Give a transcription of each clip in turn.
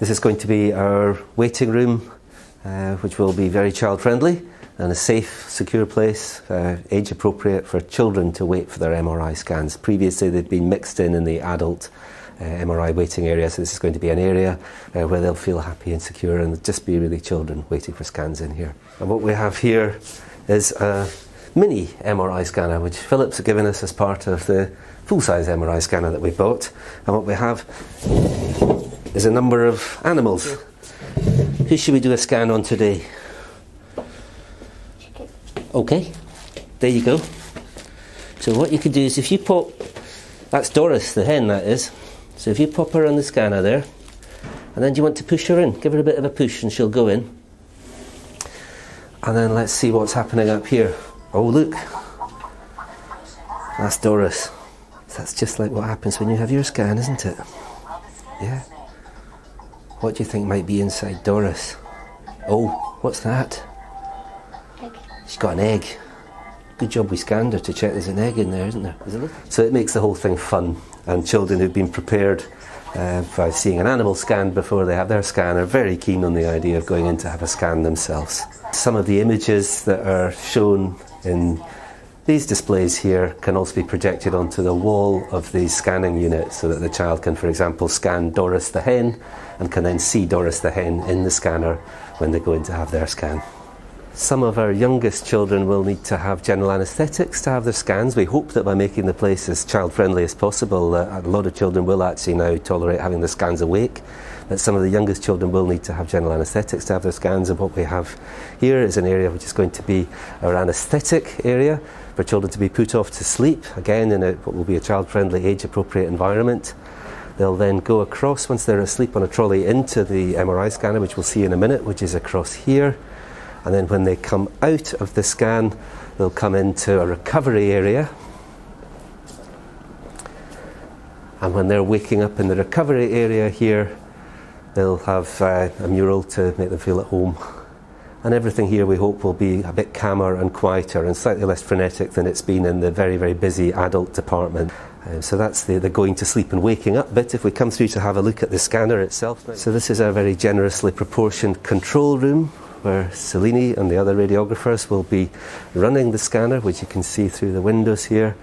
This is going to be our waiting room, which will be very child friendly and a safe, secure place, age appropriate for children to wait for their MRI scans. Previously they've been mixed in the adult MRI waiting area, so this is going to be an area where they'll feel happy and secure and just be really children waiting for scans in here. And what we have here is a mini MRI scanner which Philips have given us as part of the full-size MRI scanner that we bought. And what we have is a number of animals. Who should we do a scan on today? Chicken. Okay, there you go. So what you could do is if you pop, that's Doris, the hen that is. So if you pop her on the scanner there, and then do you want to push her in? Give her a bit of a push and she'll go in. And then let's see what's happening up here. Oh look, that's Doris. That's just like what happens when you have your scan, isn't it? Yeah. What do you think might be inside Doris? Oh, what's that? Egg. She's got an egg. Good job we scanned her to check there's an egg in there, isn't there? So it makes the whole thing fun, and children who've been prepared by seeing an animal scan before they have their scan are very keen on the idea of going in to have a scan themselves. Some of the images that are shown in these displays here can also be projected onto the wall of the scanning unit so that the child can, for example, scan Doris the hen and can then see Doris the hen in the scanner when they go in to have their scan. Some of our youngest children will need to have general anaesthetics to have their scans. We hope that by making the place as child-friendly as possible, a lot of children will actually now tolerate having their scans awake. But some of the youngest children will need to have general anaesthetics to have their scans, and what we have here is an area which is going to be our anaesthetic area for children to be put off to sleep, again in what will be a child-friendly, age-appropriate environment. They'll then go across, once they're asleep on a trolley, into the MRI scanner, which we'll see in a minute, which is across here. And then when they come out of the scan, they'll come into a recovery area. And when they're waking up in the recovery area here, they'll have a mural to make them feel at home. And everything here we hope will be a bit calmer and quieter and slightly less frenetic than it's been in the very, very busy adult department. So that's the going to sleep and waking up bit. If we come through to have a look at the scanner itself. So this is our very generously proportioned control room where Selene and the other radiographers will be running the scanner, which you can see through the windows here.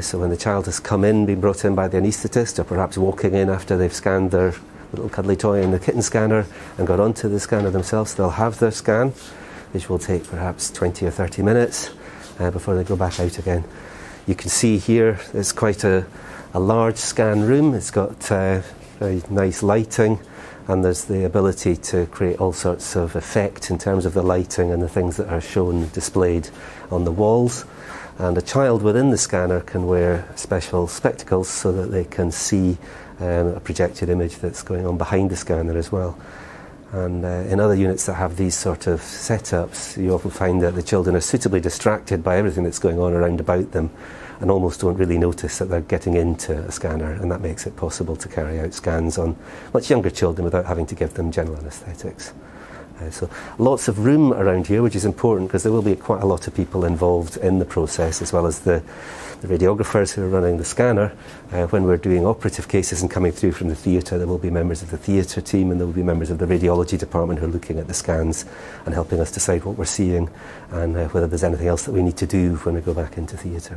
So when the child has come in, been brought in by the anaesthetist, or perhaps walking in after they've scanned their little cuddly toy in the kitten scanner and got onto the scanner themselves, they'll have their scan, which will take perhaps 20 or 30 minutes before they go back out again. You can see here it's quite a large scan room. It's got very nice lighting, and there's the ability to create all sorts of effect in terms of the lighting and the things that are shown displayed on the walls. And a child within the scanner can wear special spectacles so that they can see a projected image that's going on behind the scanner as well. And in other units that have these sort of setups, you often find that the children are suitably distracted by everything that's going on around about them and almost don't really notice that they're getting into a scanner, and that makes it possible to carry out scans on much younger children without having to give them general anaesthetics. So lots of room around here, which is important because there will be quite a lot of people involved in the process, as well as the radiographers who are running the scanner. When we're doing operative cases and coming through from the theatre, there will be members of the theatre team and there will be members of the radiology department who are looking at the scans and helping us decide what we're seeing and whether there's anything else that we need to do when we go back into theatre.